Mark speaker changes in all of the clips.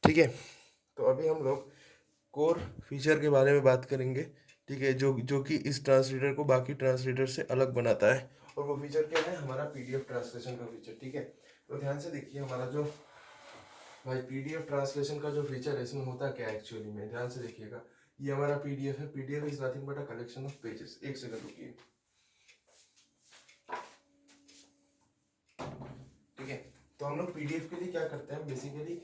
Speaker 1: ठीक है। तो अभी हम लोग कोर फीचर के बारे में बात करेंगे। ठीक है, जो कि इस ट्रांसलेटर को बाकी ट्रांसलेटर से अलग बनाता है, और वो फीचर क्या है, हमारा पीडीएफ ट्रांसलेशन का फीचर। ठीक है, तो ध्यान से देखिए हमारा जो भाई पीडीएफ ट्रांसलेशन का जो फीचर है, इसमें होता क्या है एक्चुअली में, ध्यान से देखिएगा। ये हमारा पीडीएफ है। PDF is nothing but a collection of pages. एक सेकंड रुकिए। ठीक है, तो हम लोग पीडीएफ के लिए क्या करते हैं बेसिकली,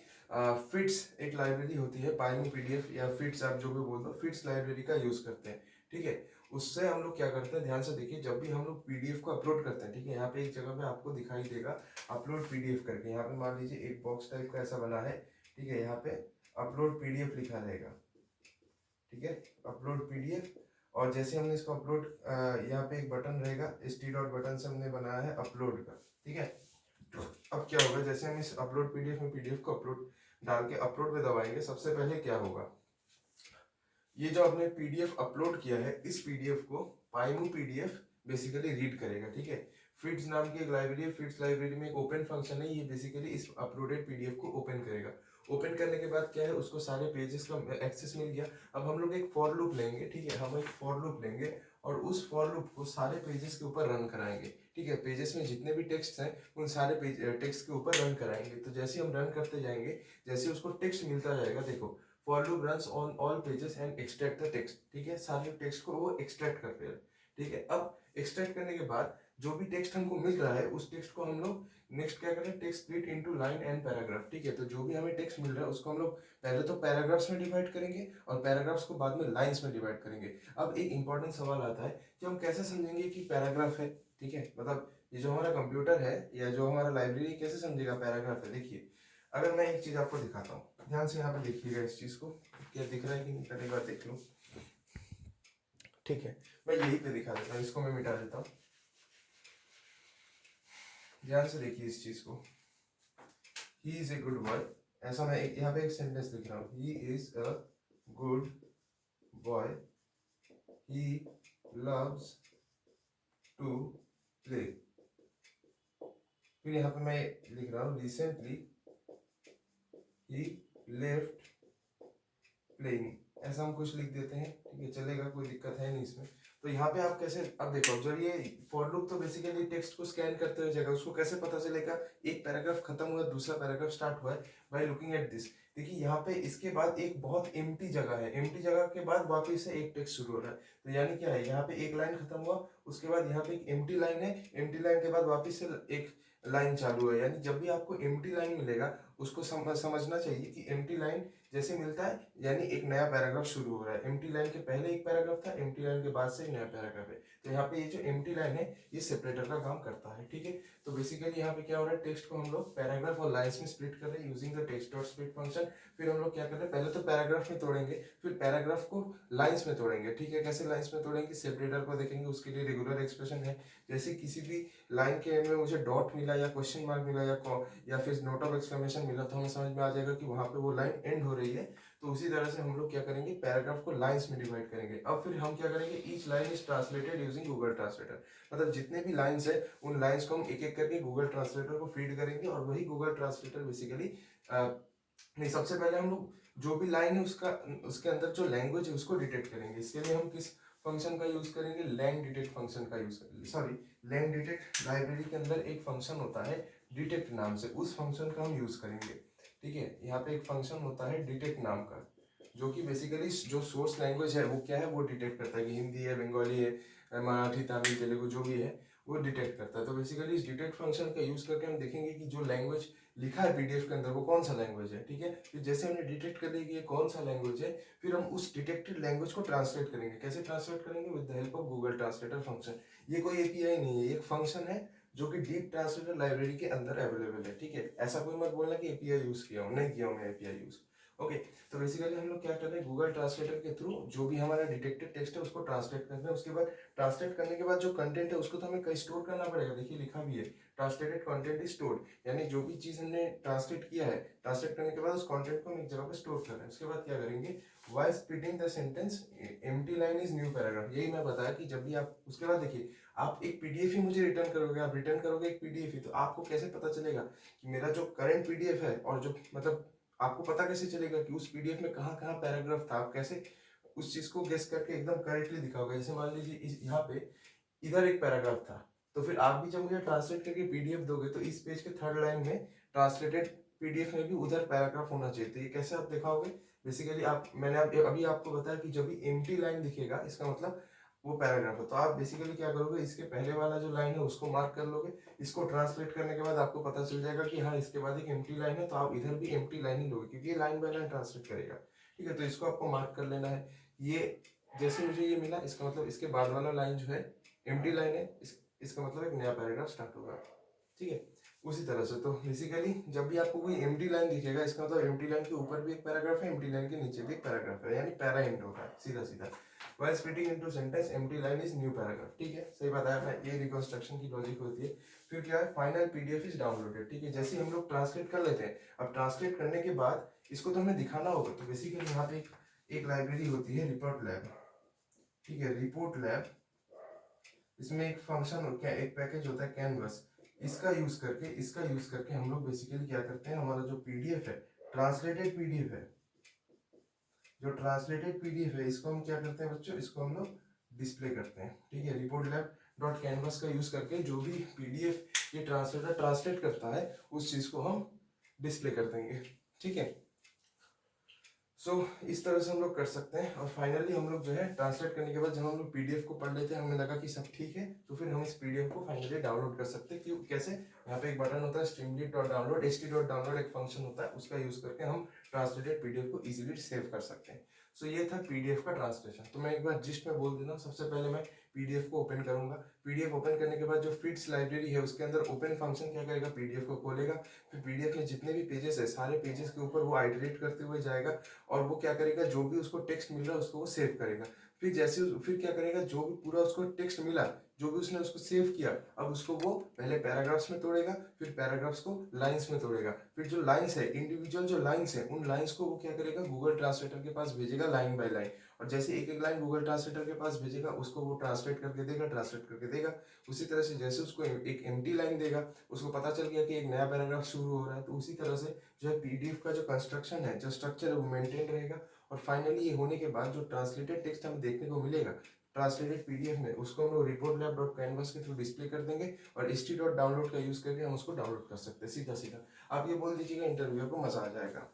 Speaker 1: फिट्स एक लाइब्रेरी होती है, पाइनी पीडीएफ या फिट्स आप जो भी बोल दो, फिट्स लाइब्रेरी का यूज करते हैं। ठीक है, उससे हम लोग क्या करते हैं, ध्यान से देखिए, जब भी हम लोग पीडीएफ को अपलोड करते हैं, ठीक है, यहाँ पे एक जगह पे आपको दिखाई देगा अपलोड पीडीएफ करके। यहाँ पे मान लीजिए एक बॉक्स टाइप का ऐसा बना है। ठीक है, यहाँ पे अपलोड पीडीएफ लिखा रहेगा। ठीक है, अपलोड पीडीएफ। और जैसे हमने इसको अपलोड, यहाँ पे एक बटन रहेगा, एस टी डॉट बटन से हमने बनाया है अपलोड का। ठीक है, अब क्या होगा, जैसे हम इस अपलोड पीडीएफ में पीडीएफ को अपलोड डाल के अपलोड पे दबाएंगे, सबसे पहले क्या होगा, ये जो आपने पीडीएफ अपलोड किया है, इस पीडीएफ को पाइमू पीडीएफ बेसिकली रीड करेगा। ठीक है, फिट्स नाम की एक लाइब्रेरी है। फिट्स लाइब्रेरी में एक ओपन फंक्शन है, ये बेसिकली इस अपलोडेड पीडीएफ को ओपन करेगा। ओपन करने के बाद क्या है, उसको सारे पेजेस का एक्सेस मिल गया। अब हम लोग एक फॉर लूप लेंगे। ठीक है, हम एक फॉर लूप लेंगे और उस फॉर लूप को सारे पेजेस के ऊपर रन कराएंगे। ठीक है, पेजेस में जितने भी टेक्स्ट हैं उन सारे पेज टेक्स्ट के ऊपर रन कराएंगे। तो जैसे हम रन करते जाएंगे, जैसे उसको टेक्स्ट मिलता जाएगा, देखो for loop runs on all pages and extract the text. ठीक है, सारे टेक्स्ट को वो एक्सट्रैक्ट करते हैं। ठीक है, अब एक्सट्रैक्ट करने के बाद जो भी टेक्स्ट हमको मिल रहा है, उस टेक्स्ट को हम लोग नेक्स्ट क्या करें, text split into line and paragraph. ठीक है, तो जो भी हमें टेक्स्ट मिल रहा है उसको हम लोग पहले तो पैराग्राफ्स में डिवाइड करेंगे और पैराग्राफ्स को बाद में लाइंस में डिवाइड करेंगे। अब एक इंपॉर्टेंट सवाल आता है कि हम कैसे समझेंगे कि पैराग्राफ है। ठीक है, मतलब ये जो हमारा कंप्यूटर है या जो हमारा लाइब्रेरी कैसे समझेगा पैराग्राफ है। देखिए, अगर मैं एक चीज आपको दिखाता हूँ, ध्यान से यहाँ पे देखिएगा इस चीज को, क्या दिख रहा है कि नहीं, पहले बार देख लो। ठीक है, मैं यही पे दिखा देता हूँ, इसको मैं मिटा देता हूँ। ध्यान से देखिए इस चीज को, he is a good boy. ऐसा मैं यहाँ पे एक सेंटेंस लिख रहा हूँ, he is a good boy, he loves to play. फिर यहाँ पे मैं लिख रहा हूँ, रिसेंटली ही लेफ्ट प्लेइंग। ऐसा हम कुछ लिख देते हैं। ठीक है, चलेगा, कोई दिक्कत है नहीं इसमें। तो यहाँ पे आप कैसे, अब देखो, जब ये फॉर लूप तो बेसिकली टेक्स्ट को स्कैन करते हुए जाएगा, उसको कैसे पता चलेगा एक पैराग्राफ खत्म हुआ दूसरा पैराग्राफ स्टार्ट हुआ है, बाय लुकिंग एट दिस। देखिए यहाँ पे इसके बाद एक बहुत एम्प्टी जगह है, एम्प्टी जगह के बाद वापस से एक टेक्स्ट शुरू हो रहा है। तो यानी क्या है, यहाँ पे एक लाइन खत्म हुआ, उसके बाद यहाँ पे एक एम्प्टी लाइन है, एम्प्टी लाइन के बाद वापस से एक लाइन चालू है। यानी जब भी आपको एम्प्टी लाइन मिलेगा, उसको समझना चाहिए कि एम्प्टी लाइन जैसे मिलता है यानी एक नया पैराग्राफ शुरू हो रहा है। एम्प्टी लाइन के पहले एक पैराग्राफ था, एम्प्टी लाइन के बाद से एक नया पैराग्राफ है। तो यहाँ पे ये जो एम्प्टी लाइन है, ये सेपरेटर का काम करता है। ठीक है, तो बेसिकली यहाँ पे क्या हो रहा है, टेक्स्ट को हम लोग पैराग्राफ और लाइन्स में स्प्लिट कर रहे हैं using the text dot split function. फिर हम लोग क्या कर रहे हैं, पहले तो पैराग्राफ में तोड़ेंगे, फिर पैराग्राफ को लाइन्स में तोड़ेंगे। ठीक है, कैसे लाइन्स में तोड़ेंगे, सेपरेटर को देखेंगे, उसके लिए रेगुलर एक्सप्रेशन है। जैसे किसी भी लाइन के एंड में मुझे डॉट मिला या क्वेश्चन मार्क मिला या फिर नोट ऑफ एक्सक्लेमेशन मिला, तो हमें समझ में आ जाएगा कि वहां पे वो लाइन एंड हो रही है। तो उसी तरह से हम लोग क्या करेंगे, पैराग्राफ को लाइंस में डिवाइड करेंगे। अब फिर हम क्या करेंगे, each line is translated using Google translator. मतलब जितने भी लाइंस है उन लाइंस को हम एक एक करके गूगल ट्रांसलेटर को फीड करेंगे, और वही गूगल ट्रांसलेटर बेसिकली नहीं, सबसे पहले हम लोग जो भी लाइन है उसका उसके अंदर जो लैंग्वेज है उसको डिटेक्ट करेंगे। इसके लिए हम किस फंक्शन का यूज करेंगे, लैंग डिटेक्ट फंक्शन का यूज करेंगे। सॉरी, लैंग डिटेक्ट लाइब्रेरी के अंदर एक फंक्शन होता है डिटेक्ट नाम से, उस फंक्शन का हम यूज करेंगे। ठीक है, यहाँ पे एक फंक्शन होता है डिटेक्ट नाम का, जो कि बेसिकली जो सोर्स लैंग्वेज है वो क्या है, वो डिटेक्ट करता है कि हिंदी है, बंगाली है, मराठी, तमिल, तेलुगु जो भी है वो डिटेक्ट करता है। तो बेसिकली इस डिटेक्ट फंक्शन का यूज करके हम देखेंगे कि जो लैंग्वेज लिखा है पीडीएफ के अंदर वो कौन सा लैंग्वेज है। ठीक है, फिर जैसे हमने डिटेक्ट कर लिया कि ये कौन सा लैंग्वेज है, फिर हम उस डिटेक्टेड लैंग्वेज को ट्रांसलेट करेंगे। कैसे ट्रांसलेट करेंगे, with the help of Google translator function. ये कोई एपीआई नहीं है, ये एक फंक्शन है जो कि डीप ट्रांसलेटर लाइब्रेरी के अंदर अवेलेबल है। ठीक है, ऐसा कोई मत बोलना कि एपीआई यूज किया हूं, नहीं किया हूं मैं एपीआई यूज। ओके, तो बेसिकली हम लोग क्या कर रहे हैं, गूगल ट्रांसलेटर के थ्रू जो भी हमारा डिटेक्टेड टेक्स्ट है उसको ट्रांसलेट करते हैं। उसके बाद ट्रांसलेट करने के बाद जो कंटेंट है उसको तो हमें कहीं स्टोर करना पड़ेगा। देखिए लिखा भी है, ट्रांसलेटेड कंटेंट इज स्टोर्ड, यानी जो भी चीज हमने ट्रांसलेट किया है, ट्रांसलेट करने के बाद उस कंटेंट को हम एक जगह पे स्टोर कर रहे हैं। उसके बाद क्या करेंगे, why splitting the sentence empty line is new paragraph. यही मैं बताया कि जब भी आप, उसके बाद देखिए, आप एक पीडीएफ ही मुझे रिटर्न करोगे, आप रिटर्न करोगे एक पीडीएफ ही, तो आपको कैसे पता चलेगा कि मेरा जो करंट पीडीएफ है और जो मतलब आपको पता कैसे चलेगा कि उस पीडीएफ में कहाँ कहाँ पैराग्राफ था, आप कैसे उस चीज को गेस करके एकदम करेक्टली दिखाओगे। जैसे मान लीजिए इस यहाँ पे इधर एक पैराग्राफ था, तो फिर आप भी जब मुझे ट्रांसलेट करके पीडीएफ दोगे तो इस पेज के थर्ड लाइन में ट्रांसलेटेड पीडीएफ में भी उधर पैराग्राफ होना चाहिए। तो ये कैसे आप दिखाओगे? बेसिकली आप मैंने अभी आपको बताया कि जब भी एम्प्टी लाइन दिखेगा इसका मतलब वो पैराग्राफ है। तो आप बेसिकली क्या करोगे, इसके पहले वाला जो लाइन है उसको मार्क कर लोगे, इसको ट्रांसलेट करने के बाद आपको पता चल जाएगा कि हाँ इसके बाद एक एम्प्टी लाइन है, तो आप इधर भी एम्प्टी लाइन ही लोगे क्योंकि ये लाइन बाय लाइन ट्रांसलेट करेगा। ठीक है, तो इसको आपको मार्क कर लेना है। ये जैसे मुझे ये मिला, इसका मतलब इसके बाद वाला लाइन जो है एम्प्टी लाइन है, इसका मतलब एक नया पैराग्राफ स्टार्ट होगा। ठीक है, उसी तरह से तो बेसिकली जब भी आपको कोई एम्प्टी लाइन दिखेगा इसका मतलब एम्प्टी लाइन के ऊपर भी एक पैराग्राफ है, एम्प्टी लाइन के नीचे भी एक पैराग्राफ है, यानी पैरा एंड होगा सीधा सीधा। While splitting into sentence, empty line is new paragraph। ठीक है, सही बताया मैं, ये रिकंस्ट्रक्शन की लॉजिक होती है। फिर क्या है, फाइनल पीडीएफ इज डाउनलोडेड। ठीक है, जैसे हम लोग ट्रांसलेट कर लेते हैं, अब ट्रांसलेट करने के बाद इसको तो हमें दिखाना होगा। तो बेसिकली यहाँ पे एक लाइब्रेरी होती है रिपोर्ट लैब। ठीक है, रिपोर्ट लैब, इसमें एक फंक्शन होता है, एक पैकेज होता है कैनवस। इसका यूज करके हम लोग बेसिकली क्या करते हैं, हमारा जो पीडीएफ है, ट्रांसलेटेड पीडीएफ है, जो ट्रांसलेटेड पीडीएफ है इसको हम क्या करते हैं बच्चों, इसको हम लोग डिस्प्ले करते हैं। ठीक है, रिपोर्ट लैब डॉट कैनवस का यूज करके जो भी पीडीएफ ये ट्रांसलेटर ट्रांसलेट करता है उस चीज को हम डिस्प्ले कर देंगे। ठीक है, सो इस तरह से हम लोग कर सकते हैं। और फाइनली हम लोग जो है ट्रांसलेट करने के बाद जब हम लोग पीडीएफ को पढ़ लेते हैं, हमें लगा कि सब ठीक है, तो फिर हम इस पीडीएफ को फाइनली डाउनलोड कर सकते हैं। क्यों, कैसे? यहाँ पे एक बटन होता है स्ट्रीमलीट डॉट डाउनलोड, ht.download एक फंक्शन होता है, उसका यूज करके हम ट्रांसलेटेड पीडीएफ को इजीली सेव कर सकते हैं। सो ये था पीडीएफ का ट्रांसलेशन। तो मैं एक बार जिस्ट में बोल देता हूँ। सबसे पहले मैं पीडीएफ को ओपन करूंगा। पीडीएफ ओपन करने के बाद जो फिट्स लाइब्रेरी है उसके अंदर ओपन फंक्शन क्या करेगा, पीडीएफ को खोलेगा। फिर पीडीएफ में जितने भी पेजेस है सारे पेजेस के ऊपर वो आइटरेट करते हुए जाएगा और वो क्या करेगा, जो भी उसको टेक्स्ट मिल रहा है उसको वो सेव करेगा। फिर क्या करेगा, जो भी पूरा उसको टेक्स्ट मिला, जो भी उसने उसको सेव किया, अब उसको वो पहले पैराग्राफ्स में तोड़ेगा, फिर पैराग्राफ्स को लाइंस में तोड़ेगा। फिर जो लाइंस है, इंडिविजुअल जो लाइंस है, उन लाइंस को वो क्या करेगा, गूगल ट्रांसलेटर के पास भेजेगा लाइन बाय लाइन। और जैसे एक एक लाइन गूगल ट्रांसलेटर के पास भेजेगा, उसको वो ट्रांसलेट करके देगा। उसी तरह से जैसे उसको एक एम्प्टी लाइन देगा, उसको पता चल गया कि एक नया पैराग्राफ शुरू हो रहा है, तो उसी तरह से जो है पीडीएफ का जो कंस्ट्रक्शन है, जो स्ट्रक्चर है, वो मेंटेन रहेगा। और फाइनली ये होने के बाद जो ट्रांसलेटेड टेक्स्ट हमें देखने को मिलेगा ट्रांसलेटेड पीडीएफ में, उसको हम लोग रिपोर्ट लैब डॉट कैनवस के थ्रू डिस्प्ले कर देंगे और ht.download का यूज करके हम उसको डाउनलोड कर सकते हैं सीधा सीधा। आप ये बोल दीजिएगा, इंटरव्यू को मजा आ जाएगा।